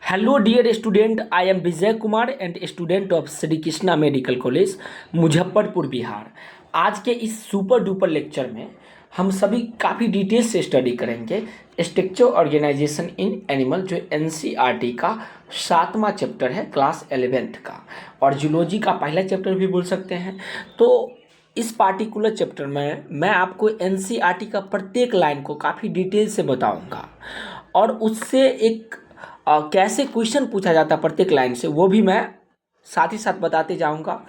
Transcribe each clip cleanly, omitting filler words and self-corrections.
Hello dear student, I am Vijay Kumar and student of Shri Krishna medical college Muzaffarpur Bihar. आज के इस super duper lecture में हम सभी काफ़ी डिटेल से स्टडी करेंगे स्ट्रक्चर ऑर्गेनाइजेशन इन एनिमल, जो एनसीईआरटी का 7वां चैप्टर है क्लास 11th का, और जूलॉजी का पहला चैप्टर भी बोल सकते हैं। तो इस पार्टिकुलर चैप्टर में मैं आपको एनसीईआरटी का प्रत्येक लाइन को काफ़ी डिटेल से बताऊंगा, और उससे एक कैसे क्वेश्चन पूछा जाता है प्रत्येक लाइन से वो भी मैं साथ ही साथ बताते जाऊंगा।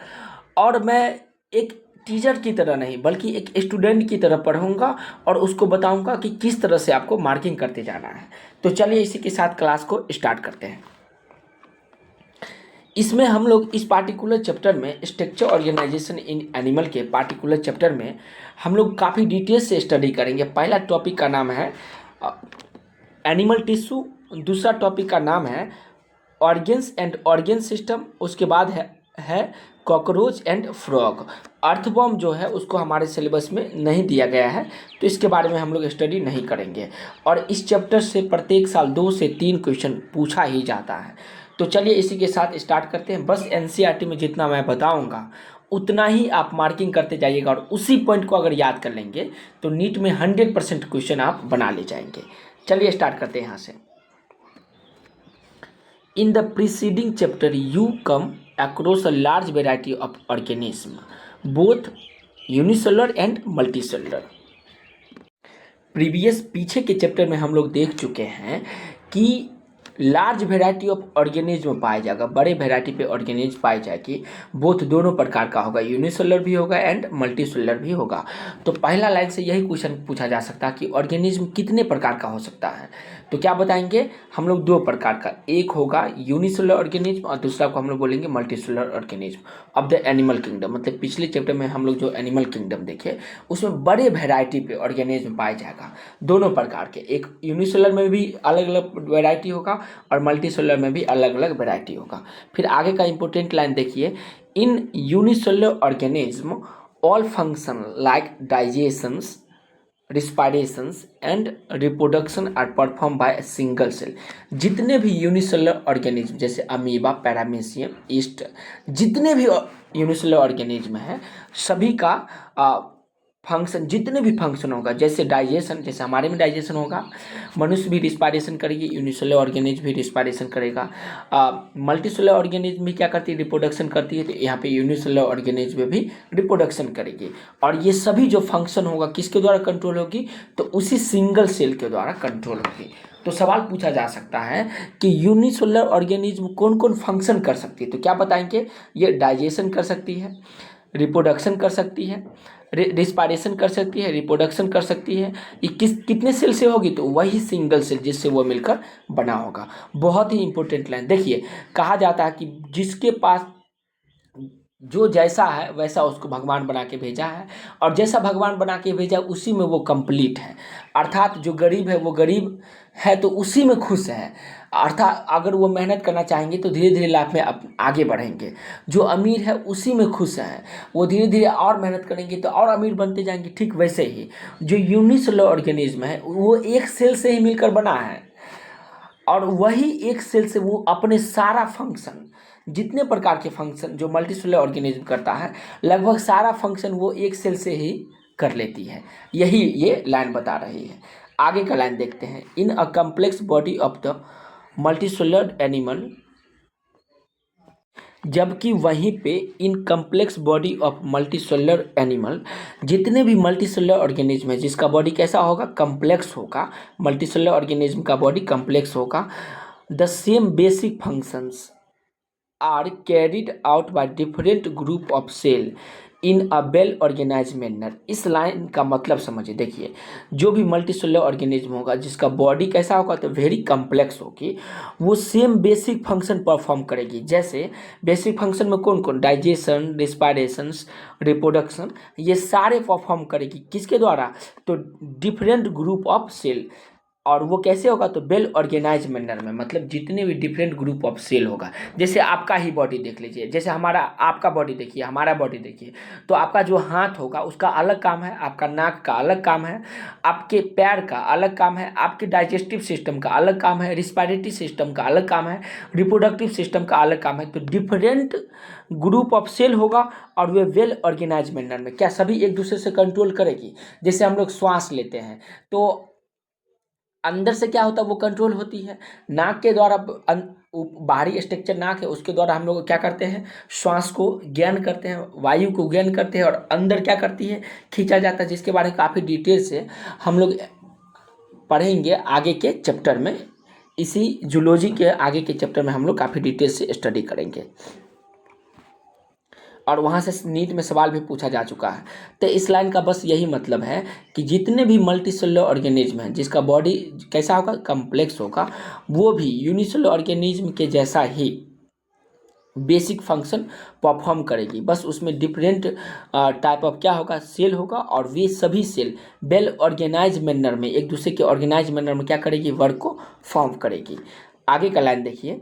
और मैं एक टीचर की तरह नहीं बल्कि एक स्टूडेंट की तरह पढ़ूंगा और उसको बताऊंगा कि किस तरह से आपको मार्किंग करते जाना है। तो चलिए इसी के साथ क्लास को स्टार्ट करते हैं। इसमें हम लोग इस पार्टिकुलर चैप्टर में स्ट्रक्चर ऑर्गेनाइजेशन इन एनिमल के पार्टिकुलर चैप्टर में हम लोग काफ़ी डिटेल से स्टडी करेंगे। पहला टॉपिक का नाम है एनिमल टिश्यू, दूसरा टॉपिक का नाम है ऑर्गेन्स एंड ऑर्गेन सिस्टम, उसके बाद है कॉकरोच एंड फ्रॉग। अर्थवॉर्म जो है उसको हमारे सिलेबस में नहीं दिया गया है, तो इसके बारे में हम लोग स्टडी नहीं करेंगे। और इस चैप्टर से प्रत्येक साल 2 से 3 क्वेश्चन पूछा ही जाता है। तो चलिए इसी के साथ स्टार्ट करते हैं। बस एनसीईआरटी में जितना मैं बताऊंगा उतना ही आप मार्किंग करते जाइएगा, और उसी पॉइंट को अगर याद कर लेंगे तो नीट में 100% क्वेश्चन आप बना ले जाएंगे। चलिए स्टार्ट करते हैं यहाँ से। In the preceding chapter, you come across a large variety of organisms, both unicellular and multicellular. Previous पीछे के चैप्टर में हम लोग देख चुके हैं कि लार्ज वेराइटी ऑफ ऑर्गेनिज्म पाया जाएगा, बड़े वेराइटी पे ऑर्गेनिज्म पाई जाएगी। बोथ दोनों प्रकार का होगा, यूनिसेलुलर भी होगा एंड मल्टीसेलुलर भी होगा। तो पहला लाइन से यही क्वेश्चन पूछा जा सकता है कि ऑर्गेनिज्म कितने प्रकार का हो सकता है। तो क्या बताएंगे हम लोग? 2 प्रकार का, एक होगा यूनिसेलुलर ऑर्गेनिज्म और दूसरा को हम लोग बोलेंगे multicellular organism of the animal kingdom. मतलब पिछले चैप्टर में हम लोग जो एनिमल किंगडम देखे उसमें बड़े वेराइटी पे ऑर्गेनिज्म पाया जाएगा, दोनों प्रकार के। एक यूनिसेलुलर में भी अलग अलग वेराइटी होगा और मल्टीसेलुलर में भी अलग अलग वेराइटी होगा। फिर आगे का इंपॉर्टेंट लाइन देखिए, in unicellular organism all function like digestions, respirations and reproduction are perform by a single cell. जितने भी यूनिसेलुलर ऑर्गेनिज्म जैसे अमीबा, पैरामीशियम, ईस्ट, जितने भी यूनिसेलुलर ऑर्गेनिज्म हैं सभी का फंक्शन, जितने भी फंक्शन होगा, जैसे डाइजेशन, जैसे हमारे में डाइजेशन होगा, मनुष्य भी रिस्पायरेशन करेगी, यूनिसेलुलर ऑर्गेनिज्म भी रिस्पायरेशन करेगा। मल्टीसेलुलर ऑर्गेनिज्म भी क्या करती है? रिप्रोडक्शन करती है। तो यहाँ पे यूनिसेलुलर ऑर्गेनिज्म भी रिप्रोडक्शन करेगी, और ये सभी जो फंक्शन होगा किसके द्वारा कंट्रोल होगी? तो उसी सिंगल सेल के द्वारा कंट्रोल होगी। तो सवाल पूछा जा सकता है कि यूनिसेलुलर ऑर्गेनिज्म कौन कौन फंक्शन कर सकती है? तो क्या बताएंगे? ये डाइजेशन कर सकती है, रिप्रोडक्शन कर सकती है, रिस्पायरेशन कर सकती है, रिप्रोडक्शन कर सकती है। ये कितने सेल से होगी? तो वही सिंगल सेल जिससे वो मिलकर बना होगा। बहुत ही इंपॉर्टेंट लाइन देखिए, कहा जाता है कि जिसके पास जो जैसा है वैसा उसको भगवान बना के भेजा है, और जैसा भगवान बना के भेजा उसी में वो कंप्लीट है। अर्थात जो गरीब है वो गरीब है तो उसी में खुश है, अर्थात अगर वो मेहनत करना चाहेंगे तो धीरे धीरे लाइफ में आगे बढ़ेंगे। जो अमीर है उसी में खुश है, वो धीरे धीरे और मेहनत करेंगे तो और अमीर बनते जाएंगे। ठीक वैसे ही जो यूनिसेलुलर ऑर्गेनिज्म है वो एक सेल से ही मिलकर बना है, और वही एक सेल से वो अपने सारा फंक्शन, जितने प्रकार के फंक्शन जो मल्टीसेलुलर ऑर्गेनिज्म करता है, लगभग सारा फंक्शन वो एक सेल से ही कर लेती है। यही ये लाइन बता रही है। आगे का लाइन देखते हैं, in a complex body of the multicellular animal, जबकि वहीं पे in complex body of multicellular animal, जितने भी मल्टीसेलुलर ऑर्गेनिज्म है जिसका बॉडी कैसा होगा? कम्प्लेक्स होगा। मल्टीसेलुलर ऑर्गेनिज्म का बॉडी कम्प्लेक्स होगा। The same basic functions are carried out by different group of cell in a well organise manner. इस लाइन का मतलब समझिए। देखिए, जो भी मल्टीसेलुलर ऑर्गेनिज्म होगा जिसका बॉडी कैसा होगा? तो वेरी कम्प्लेक्स होगी, वो सेम बेसिक फंक्शन परफॉर्म करेगी। जैसे बेसिक फंक्शन में कौन कौन? डाइजेशन, रिस्पायरेशन, रिप्रोडक्शन, ये सारे परफॉर्म करेगी। किसके द्वारा? तो डिफरेंट ग्रुप ऑफ सेल, और वो कैसे होगा, तो वेल ऑर्गेनाइज मैनर में, मतलब जितने भी डिफरेंट ग्रुप ऑफ सेल होगा। जैसे आपका ही बॉडी देख लीजिए, जैसे हमारा, आपका बॉडी देखिए, हमारा बॉडी देखिए, तो आपका जो हाथ होगा उसका अलग काम है, आपका नाक का अलग काम है, आपके पैर का अलग काम है, आपके डाइजेस्टिव सिस्टम का अलग काम है, रिस्पायरेटरी सिस्टम का अलग काम है, रिप्रोडक्टिव सिस्टम का अलग काम है। तो डिफरेंट ग्रुप ऑफ सेल होगा और वे वेल ऑर्गेनाइज मैनर में, क्या सभी एक दूसरे से कंट्रोल करेगी। जैसे हम लोग श्वास लेते हैं तो अंदर से क्या होता है, वो कंट्रोल होती है नाक के द्वारा। बाहरी स्ट्रक्चर नाक है, उसके द्वारा हम लोग क्या करते हैं, श्वास को ज्ञान करते हैं, वायु को ज्ञान करते हैं, और अंदर क्या करती है, खींचा जाता है, जिसके बारे में काफ़ी डिटेल से हम लोग पढ़ेंगे आगे के चैप्टर में। इसी जूलॉजी के आगे के चैप्टर में हम लोग काफ़ी डिटेल से स्टडी करेंगे, और वहाँ से नीट में सवाल भी पूछा जा चुका है। तो इस लाइन का बस यही मतलब है कि जितने भी मल्टीसेलुलर ऑर्गेनिज्म हैं जिसका बॉडी कैसा होगा, कम्प्लेक्स होगा, वो भी यूनिसेलुलर ऑर्गेनिज्म के जैसा ही बेसिक फंक्शन परफॉर्म करेगी। बस उसमें डिफरेंट टाइप ऑफ क्या होगा, सेल होगा, और वे सभी सेल वेल ऑर्गेनाइज मैनर में, एक दूसरे के ऑर्गेनाइज मैनर में क्या करेगी, वर्क को फॉर्म करेगी। आगे का लाइन देखिए,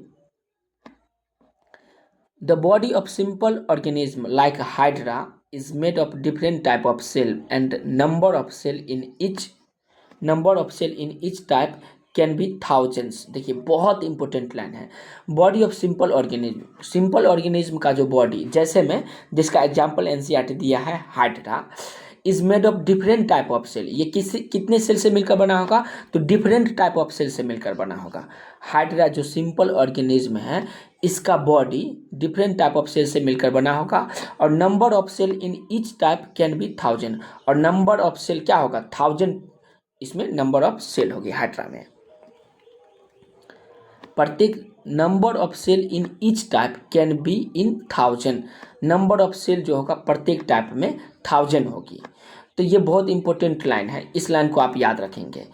the body of simple organism like hydra is made of different type of cell and number of cell in each type can be thousands. देखिए बहुत इंपॉर्टेंट लाइन है, body of simple organism, simple organism का जो body, जैसे में जिसका example NCERT दिया है Hydra, is made of different type of cell. ये कितने सेल से मिलकर बना होगा, तो डिफरेंट टाइप ऑफ सेल से मिलकर बना होगा। हाइड्रा जो सिंपल ऑर्गेनिज्म है, इसका body different type of cell से मिलकर बना होगा, और number of cell in each type can be 1000, और नंबर ऑफ सेल क्या होगा, 1000, इसमें नंबर ऑफ सेल होगी हाइड्रा में। प्रत्येक number of cell in each type can be in 1000, number of cell जो होगा प्रत्येक टाइप में 1000 होगी। तो ये बहुत इंपॉर्टेंट लाइन है, इस लाइन को आप याद रखेंगे।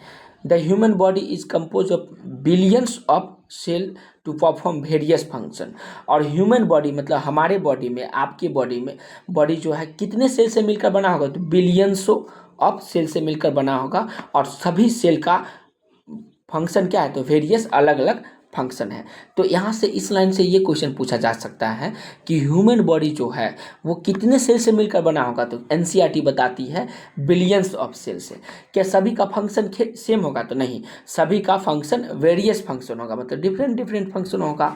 The human body is compose of billions of cell to perform various function. और ह्यूमन बॉडी मतलब हमारे बॉडी में, आपकी बॉडी में, बॉडी जो है कितने सेल से मिलकर बना होगा, तो बिलियंसों ऑफ सेल से मिलकर बना होगा, और सभी सेल का फंक्शन क्या है, तो वेरियस अलग अलग फंक्शन है। तो यहाँ से इस लाइन से ये क्वेश्चन पूछा जा सकता है कि ह्यूमन बॉडी जो है वो कितने सेल से मिलकर बना होगा, तो एनसीईआरटी बताती है बिलियंस ऑफ सेल से। क्या सभी का फंक्शन सेम होगा, तो नहीं, सभी का फंक्शन वेरियस फंक्शन होगा, मतलब डिफरेंट डिफरेंट फंक्शन होगा।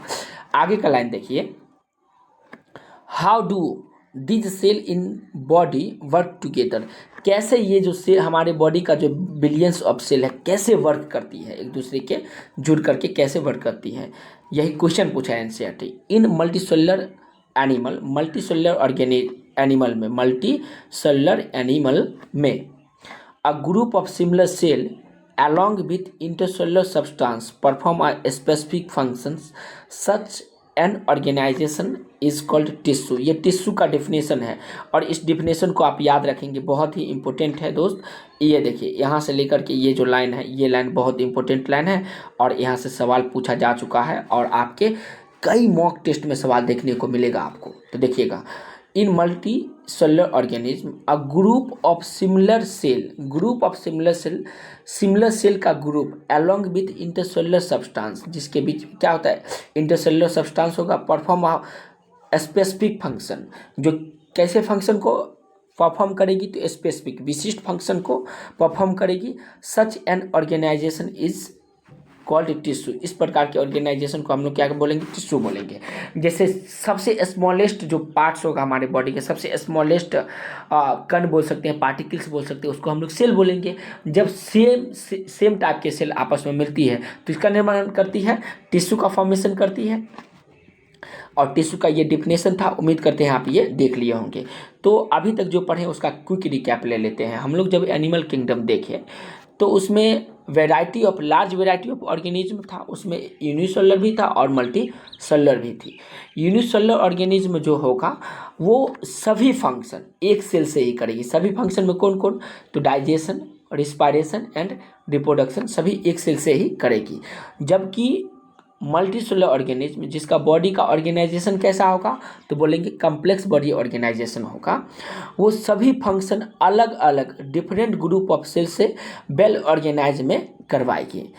आगे का लाइन देखिए, how do these cell in body work together, कैसे ये जो सेल हमारे बॉडी का जो बिलियंस ऑफ सेल है कैसे वर्क करती है, एक दूसरे के जुड़ करके कैसे वर्क करती है, यही क्वेश्चन पूछा है NCERT. In multicellular animal, multicellular organic animal में, मल्टीसेलुलर एनिमल में a group of similar cell along with intercellular substance perform a specific functions such an organisation is called tissue. ये टिश्यू का definition है, और इस definition को आप याद रखेंगे, बहुत ही इंपॉर्टेंट है दोस्त। ये देखिए यहाँ से लेकर के ये जो लाइन है, ये लाइन बहुत इंपॉर्टेंट लाइन है, और यहाँ से सवाल पूछा जा चुका है, और आपके कई मॉक टेस्ट में सवाल देखने को मिलेगा आपको। तो देखिएगा, in multicellular organism a group of similar cell, group of similar cell, similar cell का group along with intercellular substance, जिसके बीच क्या होता है, इंटरसेलुलर सब्सटेंस होगा, परफॉर्म स्पेसिफिक फंक्शन, जो कैसे फंक्शन को परफॉर्म करेगी, तो स्पेसिफिक विशिष्ट फंक्शन को परफॉर्म करेगी। Such an organisation is called tissue, इस प्रकार के ऑर्गेनाइजेशन को हम लोग क्या बोलेंगे, टिश्यू बोलेंगे। जैसे सबसे स्मॉलेस्ट जो पार्ट्स होगा हमारे बॉडी के, सबसे स्मॉलेस्ट कण बोल सकते हैं, पार्टिकल्स बोल सकते हैं, उसको हम लोग सेल बोलेंगे। जब सेम टाइप के सेल आपस में मिलती है तो इसका निर्माण करती है, टिश्यू का फॉर्मेशन करती है। और टिश्यू का ये डिफिनेशन था, उम्मीद करते हैं आप ये देख लिए होंगे। तो अभी तक जो पढ़े उसका क्विक रिकैप ले लेते हैं। हम लोग जब एनिमल किंगडम देखे तो उसमें variety of, large variety of organism था, उसमें यूनिसेलुलर भी था और मल्टी सेलुलर भी थी। यूनिसेलुलर ऑर्गेनिज्म जो होगा वो सभी फंक्शन एक सेल से ही करेगी। सभी फंक्शन में कौन कौन, तो डाइजेशन, रिस्पायरेशन एंड रिप्रोडक्शन सभी एक सेल से ही करेगी। जबकि मल्टी सेलुलर ऑर्गेनिज्म जिसका बॉडी का ऑर्गेनाइजेशन कैसा होगा, तो बोलेंगे कम्प्लेक्स बॉडी ऑर्गेनाइजेशन होगा। वो सभी फंक्शन अलग अलग डिफरेंट ग्रुप ऑफ सेल से वेल ऑर्गेनाइज में करवाएगी।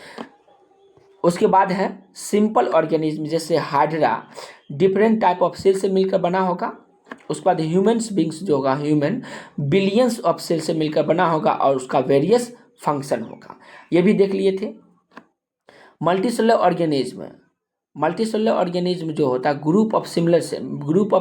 उसके बाद है सिंपल ऑर्गेनिज्म, जैसे Hydra different type of cell से मिलकर बना होगा। उसके बाद ह्यूमन्स बींग्स जो होगा, ह्यूमन बिलियंस ऑफ सेल से मिलकर बना होगा और उसका वेरियस फंक्शन होगा। ये भी देख लिए थे। मल्टी सेलुलर ऑर्गेनिज्म जो होता है ग्रुप ऑफ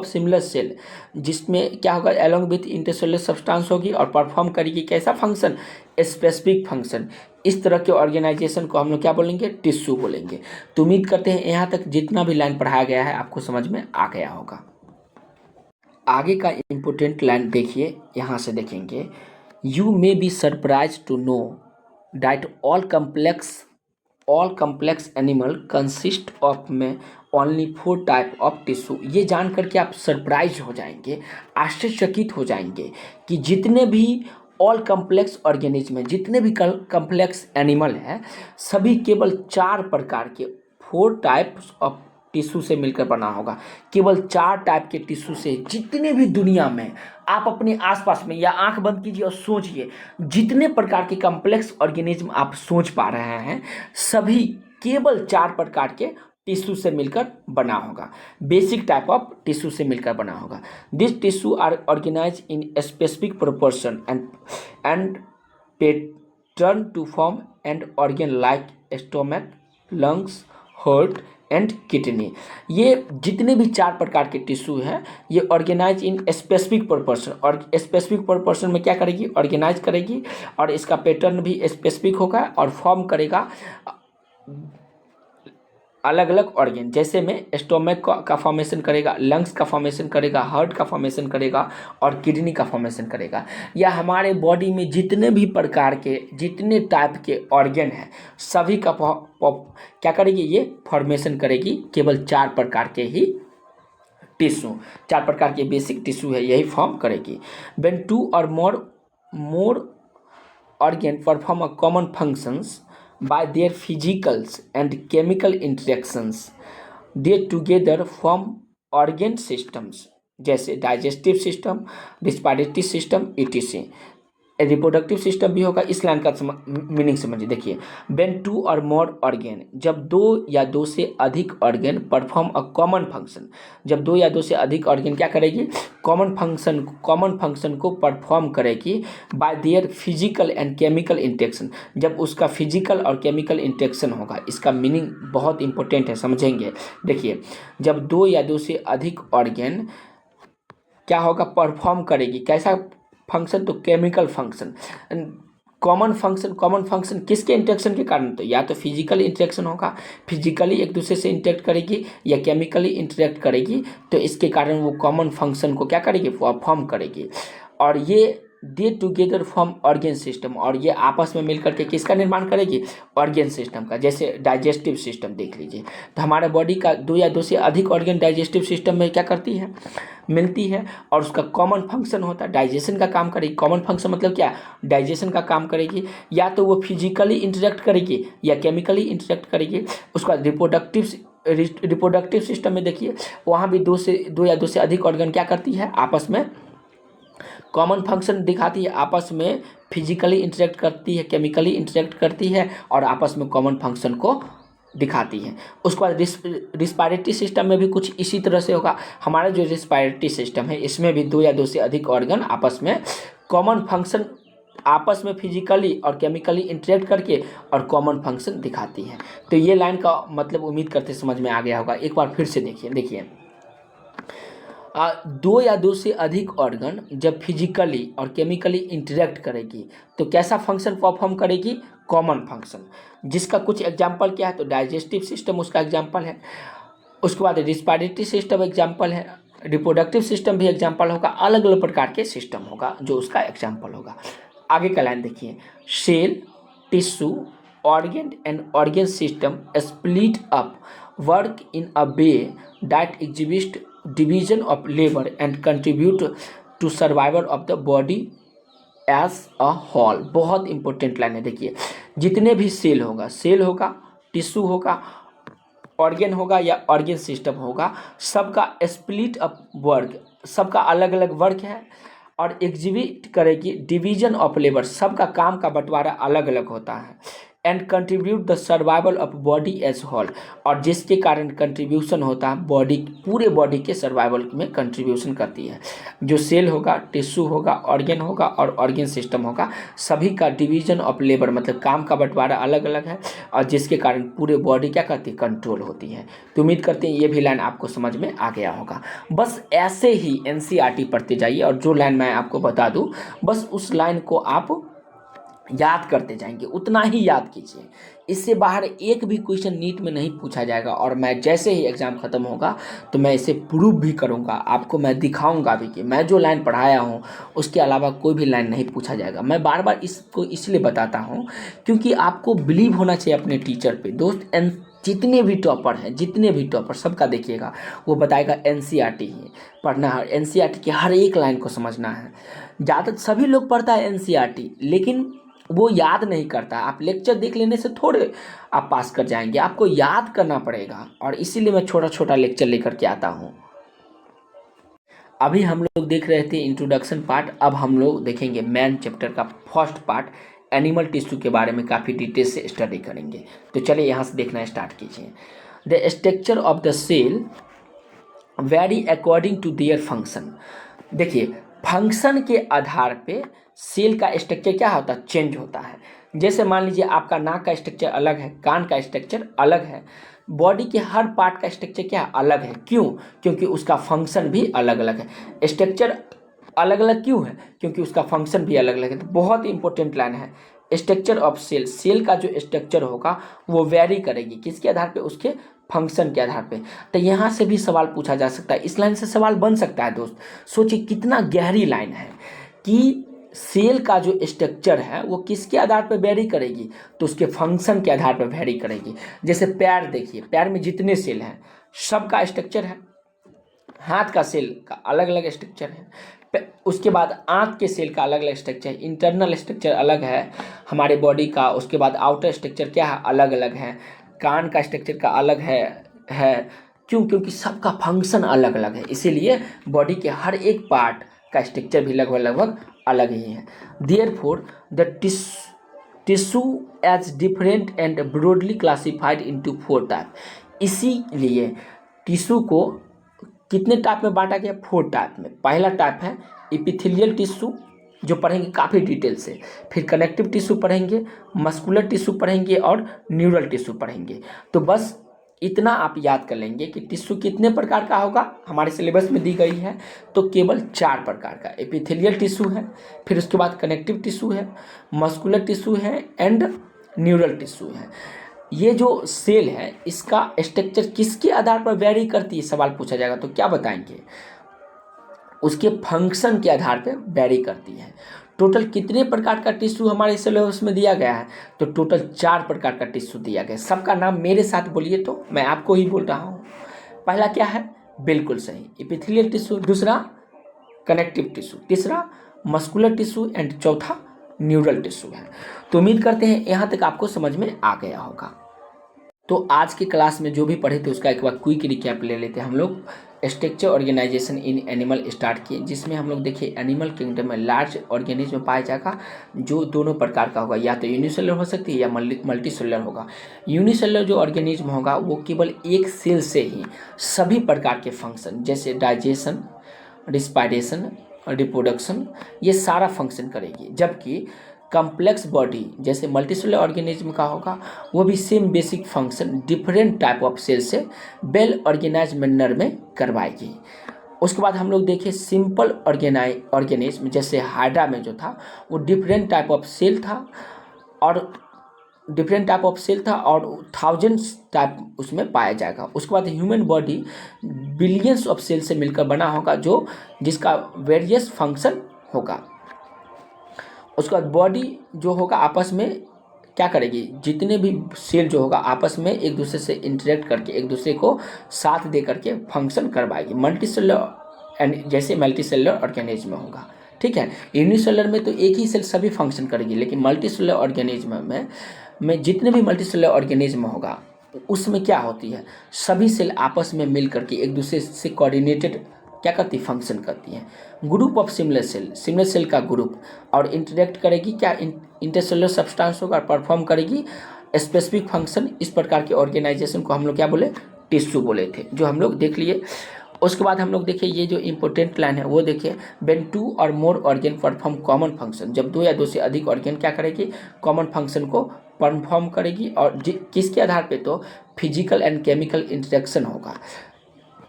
सिमिलर सेल जिसमें क्या होगा, एलोंग विथ इंटरसेलुलर सब्सटेंस होगी और परफॉर्म करेगी कैसा फंक्शन, स्पेसिफिक फंक्शन। इस तरह के ऑर्गेनाइजेशन को हम लोग क्या बोलेंगे, टिश्यू बोलेंगे। तो उम्मीद करते हैं यहाँ तक जितना भी लाइन पढ़ाया गया है आपको समझ में आ गया होगा। आगे का इम्पोर्टेंट लाइन देखिए, यहाँ से देखेंगे, you may be surprise to know that all complex animal consist of में ओनली 4 टाइप ऑफ टिश्यू। ये जान करके आप सरप्राइज हो जाएंगे, आश्चर्यचकित हो जाएंगे कि जितने भी ऑल कम्प्लेक्स ऑर्गेनिज्म है, जितने भी कम्प्लेक्स एनिमल है, सभी केवल 4 प्रकार के 4 टाइप्स ऑफ टिश्यू से मिलकर बना होगा। केवल 4 टाइप के टिश्यू से जितने भी दुनिया में आप अपने आसपास में, या आंख बंद कीजिए और सोचिए, जितने प्रकार के कम्प्लेक्स ऑर्गेनिज्म आप सोच पा रहे हैं, सभी केवल 4 प्रकार के टिश्यू से मिलकर बना होगा। बेसिक टाइप ऑफ टिश्यू से मिलकर बना होगा। This tissue are organise in specific proportion and pattern to form and organ like stomach, lungs, heart and kidney. ये जितने भी 4 प्रकार के टिश्यू हैं, ये ऑर्गेनाइज इन स्पेसिफिक प्रोपोर्शन, और स्पेसिफिक प्रोपोर्शन में क्या करेगी, ऑर्गेनाइज करेगी, और इसका पैटर्न भी स्पेसिफिक होगा और फॉर्म करेगा अलग अलग ऑर्गन, जैसे में स्टोमक का फॉर्मेशन करेगा, लंग्स का फॉर्मेशन करेगा, हार्ट का फॉर्मेशन करेगा और किडनी का फॉर्मेशन करेगा। या हमारे बॉडी में जितने भी प्रकार के, जितने टाइप के ऑर्गन हैं, सभी का क्या करेगी, ये फॉर्मेशन करेगी केवल 4 प्रकार के ही टिश्यू। 4 प्रकार के बेसिक टिश्यू है, यही फॉर्म करेगी। When 2 or more organ perform a common functions by their physicals and chemical interactions, they together form organ systems, जैसे digestive system, respiratory system, etc। Reproductive system भी होगा। इस लाइन का मीनिंग समझिए, देखिए, व्हेन 2 और मोर ऑर्गन, जब 2 या 2 से अधिक organ perform a common function, जब 2 या 2 से अधिक ऑर्गन क्या करेगी, कॉमन फंक्शन को परफॉर्म करेगी bye their physical and chemical interaction, जब उसका फिजिकल और केमिकल इंटरेक्शन होगा। इसका मीनिंग बहुत इंपॉर्टेंट है, समझेंगे। देखिए, जब 2 या 2 से अधिक ऑर्गन क्या होगा, परफॉर्म करेगी कैसा फंक्शन, तो केमिकल फंक्शन। कॉमन फंक्शन किसके इंटरेक्शन के कारण, तो या तो फिजिकल इंटरेक्शन होगा, फिजिकली एक दूसरे से इंटरेक्ट करेगी, या केमिकली इंटरेक्ट करेगी, तो इसके कारण वो कॉमन फंक्शन को क्या करेगी, फॉर्म करेगी। और ये दे टुगेदर फॉर्म ऑर्गन सिस्टम, और ये आपस में मिलकर के किसका निर्माण करेगी, ऑर्गन सिस्टम का। जैसे डाइजेस्टिव सिस्टम देख लीजिए, तो हमारे बॉडी का 2 या 2 से अधिक ऑर्गन डाइजेस्टिव सिस्टम में क्या करती है, मिलती है, और उसका कॉमन फंक्शन होता है, डाइजेशन का काम करेगी। कॉमन फंक्शन मतलब क्या, डाइजेशन का काम करेगी, या तो वो फिजिकली इंटरेक्ट करेगी या केमिकली इंटरेक्ट करेगी। उसका रिप्रोडक्टिव सिस्टम में देखिए, वहाँ भी 2 या 2 से अधिक ऑर्गन क्या करती है, आपस में कॉमन फंक्शन दिखाती है, आपस में फिजिकली इंटरेक्ट करती है, केमिकली इंटरेक्ट करती है, और आपस में कॉमन फंक्शन को दिखाती है। उसके बाद रिस्पायरेटरी सिस्टम में भी कुछ इसी तरह से होगा। हमारा जो रिस्पायरेटरी सिस्टम है, इसमें भी 2 या 2 से अधिक ऑर्गन आपस में कॉमन फंक्शन, आपस में फिजिकली और केमिकली इंटरेक्ट करके और कॉमन फंक्शन दिखाती है। तो ये लाइन का मतलब उम्मीद करते समझ में आ गया होगा। एक बार फिर से देखिए 2 या 2 से अधिक ऑर्गन जब फिजिकली और केमिकली इंटरेक्ट करेगी तो कैसा फंक्शन परफॉर्म करेगी, कॉमन फंक्शन। जिसका कुछ एग्जाम्पल क्या है, तो डाइजेस्टिव सिस्टम उसका एग्जाम्पल है, उसके बाद रिस्पायरेटरी सिस्टम एग्जाम्पल है, रिप्रोडक्टिव सिस्टम भी एग्जाम्पल होगा, अलग अलग प्रकार के सिस्टम होगा जो उसका एग्जाम्पल होगा। आगे का लाइन देखिए, cell, tissue, organ and organ system split up work in a way that exhibit division of labor and contribute to survival of the body as a whole। बहुत इंपॉर्टेंट लाइन है, देखिए, जितने भी cell होगा, tissue होगा, organ होगा या organ system होगा, सबका स्प्लिट अप वर्क, सबका अलग अलग वर्क है और एग्जीक्यूट करेगी डिवीजन ऑफ लेबर, सबका काम का बंटवारा अलग अलग होता है। And contribute the survival of body as whole, और जिसके कारण कंट्रीब्यूशन होता है बॉडी, पूरे बॉडी के सर्वाइवल में कंट्रीब्यूशन करती है। जो सेल होगा, टिश्यू होगा, ऑर्गेन होगा और ऑर्गेन सिस्टम होगा, सभी का डिवीजन ऑफ लेबर मतलब काम का बंटवारा अलग अलग है और जिसके कारण पूरे बॉडी क्या करती है, कंट्रोल होती है। तो उम्मीद करते हैं ये भी लाइन आपको समझ में आ गया होगा। बस ऐसे ही एनसीईआरटी पढ़ते जाइए और जो लाइन मैं आपको बता दूं बस उस लाइन को आप याद करते जाएंगे, उतना ही याद कीजिए। इससे बाहर एक भी क्वेश्चन नीट में नहीं पूछा जाएगा और मैं जैसे ही एग्ज़ाम ख़त्म होगा तो मैं इसे प्रूव भी करूंगा, आपको मैं दिखाऊंगा भी कि मैं जो लाइन पढ़ाया हूं उसके अलावा कोई भी लाइन नहीं पूछा जाएगा। मैं बार बार इसको इसलिए बताता हूं क्योंकि आपको बिलीव होना चाहिए अपने टीचर पे। दोस्त जितने भी टॉपर हैं, जितने भी टॉपर सबका देखिएगा वो बताएगा एनसीईआरटी ही पढ़ना है, एनसीईआरटी की हर एक लाइन को समझना है। ज़्यादातर सभी लोग पढ़ता है एनसीईआरटी लेकिन वो याद नहीं करता। आप लेक्चर देख लेने से थोड़े आप पास कर जाएंगे, आपको याद करना पड़ेगा और इसीलिए मैं छोटा छोटा लेक्चर लेकर के आता हूँ। अभी हम लोग देख रहे थे इंट्रोडक्शन पार्ट, अब हम लोग देखेंगे मेन चैप्टर का फर्स्ट पार्ट, एनिमल टिश्यू के बारे में काफ़ी डिटेल से स्टडी करेंगे। तो चलिए यहाँ से देखना स्टार्ट कीजिए। The structure of the cell vary according to their function. देखिए फंक्शन के आधार पे सेल का स्ट्रक्चर क्या होता है, चेंज होता है। जैसे मान लीजिए आपका नाक का स्ट्रक्चर अलग है, कान का स्ट्रक्चर अलग है, बॉडी के हर पार्ट का स्ट्रक्चर क्या अलग है। क्यों? क्योंकि उसका फंक्शन भी अलग अलग है। स्ट्रक्चर अलग अलग क्यों है? क्योंकि उसका फंक्शन भी अलग अलग है। तो बहुत ही इंपॉर्टेंट लाइन है। स्ट्रक्चर ऑफ सेल, सेल का जो स्ट्रक्चर होगा वो वेरी करेगी किसके आधार पे, उसके फंक्शन के आधार पे। तो यहाँ से भी सवाल पूछा जा सकता है, इस लाइन से सवाल बन सकता है। दोस्त सोचिए कितना गहरी लाइन है कि सेल का जो स्ट्रक्चर है वो किसके आधार पर वेरी करेगी, तो उसके फंक्शन के आधार पर वेरी करेगी। जैसे पैर देखिए, पैर में जितने सेल हैं सबका स्ट्रक्चर है, हाथ का सेल का अलग अलग स्ट्रक्चर है, उसके बाद आँख के सेल का अलग अलग स्ट्रक्चर है, इंटरनल स्ट्रक्चर अलग है हमारे बॉडी का, उसके बाद आउटर स्ट्रक्चर क्या है, अलग अलग है, कान का स्ट्रक्चर का अलग है। क्यों? क्योंकि सबका फंक्शन अलग अलग है, इसीलिए बॉडी के हर एक पार्ट का स्ट्रक्चर भी लगभग अलग ही है। Therefore the tissue as different and broadly classified into 4 type. इसीलिए टिश्यू को कितने टाइप में बांटा गया, 4 टाइप में। पहला टाइप है एपिथेलियल टिश्यू जो पढ़ेंगे काफ़ी डिटेल से, फिर कनेक्टिव टिश्यू पढ़ेंगे, मस्कुलर टिश्यू पढ़ेंगे और न्यूरल टिश्यू पढ़ेंगे। तो बस इतना आप याद कर लेंगे कि टिश्यू कितने प्रकार का होगा, हमारे सिलेबस में दी गई है तो केवल 4 प्रकार का। एपिथेलियल टिश्यू है, फिर उसके बाद कनेक्टिव टिश्यू है, मस्कुलर टिश्यू है एंड न्यूरल टिश्यू है। ये जो सेल है इसका स्ट्रक्चर किसके आधार पर वेरी करती है, सवाल पूछा जाएगा तो क्या बताएंगे, उसके फंक्शन के आधार पर वेरी करती है। टोटल कितने प्रकार का टिश्यू हमारे सिलेबस में दिया गया है, तो टोटल 4 प्रकार का टिश्यू दिया गया है। सबका नाम मेरे साथ बोलिए, तो मैं आपको ही बोल रहा हूँ। पहला क्या है, बिल्कुल सही, एपिथेलियल टिश्यू, दूसरा कनेक्टिव टिश्यू, तीसरा मस्कुलर टिश्यू एंड चौथा न्यूरल टिश्यू है। तो उम्मीद करते हैं यहाँ तक आपको समझ में आ गया होगा। तो आज की क्लास में जो भी पढ़े थे उसका एक बार क्विक रिकैप ले लेते हैं। हम लोग structure organisation in animal start किए, जिसमें हम लोग देखिए एनिमल किंगडम में लार्ज ऑर्गेनिज्म पाया जाएगा जो दोनों प्रकार का होगा, या तो यूनिसेलुलर हो सकती है या मल्टीसेलुलर होगा। यूनिसेलुलर जो ऑर्गेनिज्म होगा वो केवल एक सेल से ही सभी प्रकार के फंक्शन जैसे डाइजेशन, रिस्पायरेशन, रिप्रोडक्शन ये सारा फंक्शन करेगी, जबकि कॉम्प्लेक्स बॉडी जैसे मल्टीसेलुलर ऑर्गेनिज्म का होगा वो भी same basic function different type of cell से वेल ऑर्गेनाइज मैनर में करवाएगी। उसके बाद हम लोग देखें सिंपल ऑर्गेनिज्म जैसे हाइड्रा में जो था वो डिफरेंट टाइप ऑफ सेल था और थाउजेंड्स टाइप उसमें पाया जाएगा। उसके बाद human body billions of cell से मिलकर बना होगा जिसका वेरियस फंक्शन होगा। उसके बाद बॉडी जो होगा आपस में क्या करेगी, जितने भी सेल जो होगा आपस में एक दूसरे से इंटरेक्ट करके एक दूसरे को साथ दे करके फंक्शन करवाएगी। जैसे मल्टीसेलुलर ऑर्गेनिज्म में होगा, ठीक है। यूनिसेलुलर में तो एक ही सेल सभी फंक्शन करेगी, लेकिन मल्टीसेलुलर ऑर्गेनिज्म में जितने भी मल्टीसेलुलर ऑर्गेनिज्म होगा उसमें क्या होती है, सभी सेल आपस में मिल करके एक दूसरे से कोऑर्डिनेटेड क्या करती, फंक्शन करती हैं। ग्रुप ऑफ सिमिलर सेल का ग्रुप, और इंटरेक्ट करेगी क्या, इंटरसेलुलर सब्सटेंस होगा, परफॉर्म करेगी स्पेसिफिक फंक्शन। इस प्रकार के ऑर्गेनाइजेशन को हम लोग क्या बोले, टिश्यू बोले थे, जो हम लोग देख लिए। उसके बाद हम लोग देखिए ये जो इंपॉर्टेंट लाइन है वो देखिए, when 2 or more organ perform common function, जब 2 या 2 से अधिक ऑर्गेन क्या करेगी, कॉमन फंक्शन को परफॉर्म करेगी, और किसके आधार पे, तो फिजिकल एंड केमिकल इंटरेक्शन होगा,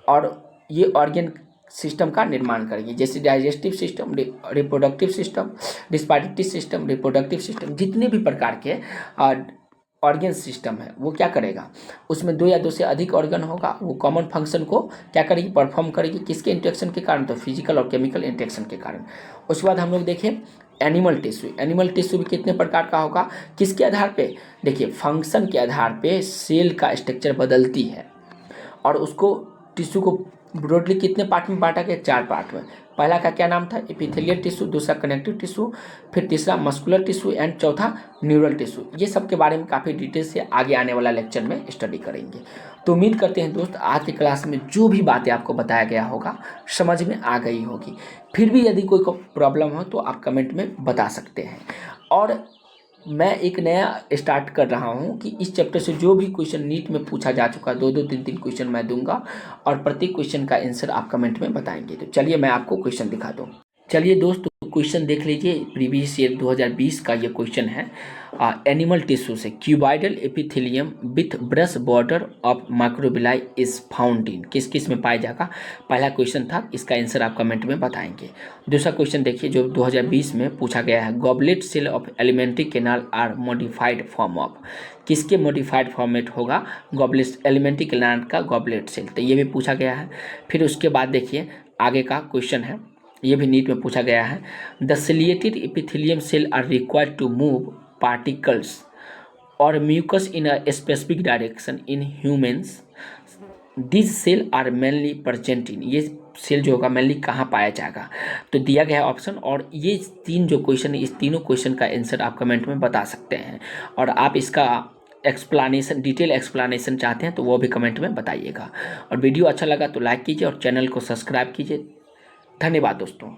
और ये ऑर्गेन सिस्टम का निर्माण करेगी, जैसे digestive system, reproductive system, respiratory system, reproductive system, जितने भी प्रकार के ऑर्गेन सिस्टम है वो क्या करेगा, उसमें 2 या 2 से अधिक ऑर्गन होगा, वो कॉमन फंक्शन को क्या करेगी, परफॉर्म करेगी, किसके इंटरेक्शन के कारण, तो फिजिकल और केमिकल इंटरेक्शन के कारण। उसके बाद हम लोग देखें एनिमल टिश्यू। एनिमल टिश्यू भी कितने प्रकार का होगा, किसके आधार पे, देखिए फंक्शन के आधार पे सेल का स्ट्रक्चर बदलती है, और उसको टिश्यू को ब्रॉडली कितने पार्ट में बांटा गया, 4 पार्ट में। पहला का क्या नाम था, एपिथेलियल टिश्यू, दूसरा कनेक्टिव टिश्यू, फिर तीसरा मस्कुलर टिश्यू, एंड चौथा न्यूरल टिश्यू। ये सब के बारे में काफ़ी डिटेल से आगे आने वाला लेक्चर में स्टडी करेंगे। तो उम्मीद करते हैं दोस्त आज की क्लास में जो भी बातें आपको बताया गया होगा समझ में आ गई होगी। फिर भी यदि कोई प्रॉब्लम हो तो आप कमेंट में बता सकते हैं। और मैं एक नया स्टार्ट कर रहा हूँ कि इस चैप्टर से जो भी क्वेश्चन नीट में पूछा जा चुका, 2-2 3-3 क्वेश्चन मैं दूंगा, और प्रत्येक क्वेश्चन का आंसर आप कमेंट में बताएंगे। तो चलिए मैं आपको क्वेश्चन दिखा दूँ। चलिए दोस्तों क्वेश्चन देख लीजिए, प्रीवियस ईयर 2020 का ये क्वेश्चन है। एनिमल टिश्यू से cuboidal epithelium with brush border of microvilli is found in, किस किस में पाया जाएगा, पहला क्वेश्चन था, इसका आंसर आप कमेंट में बताएंगे। दूसरा क्वेश्चन देखिए जो 2020 में पूछा गया है, goblet cell of alimentary canal are modified form of, किसके मॉडिफाइड फॉर्मेट होगा, गॉबलेट एलिमेंट्री कैनाल का गॉबलेट सेल, तो ये भी पूछा गया है। फिर उसके बाद देखिए आगे का क्वेश्चन है, ये भी नीट में पूछा गया है, the ciliated epithelium cell are required to move particles or mucus in a specific direction in humans, this cell are mainly present in, ये सेल जो होगा मेनली कहाँ पाया जाएगा, तो दिया गया है ऑप्शन। और ये 3 जो क्वेश्चन है, इस तीनों क्वेश्चन का आंसर आप कमेंट में बता सकते हैं, और आप इसका एक्सप्लानेशन, डिटेल एक्सप्लानेशन चाहते हैं तो वो भी कमेंट में बताइएगा। और वीडियो अच्छा लगा तो लाइक कीजिए और चैनल को सब्सक्राइब कीजिए। धन्यवाद दोस्तों।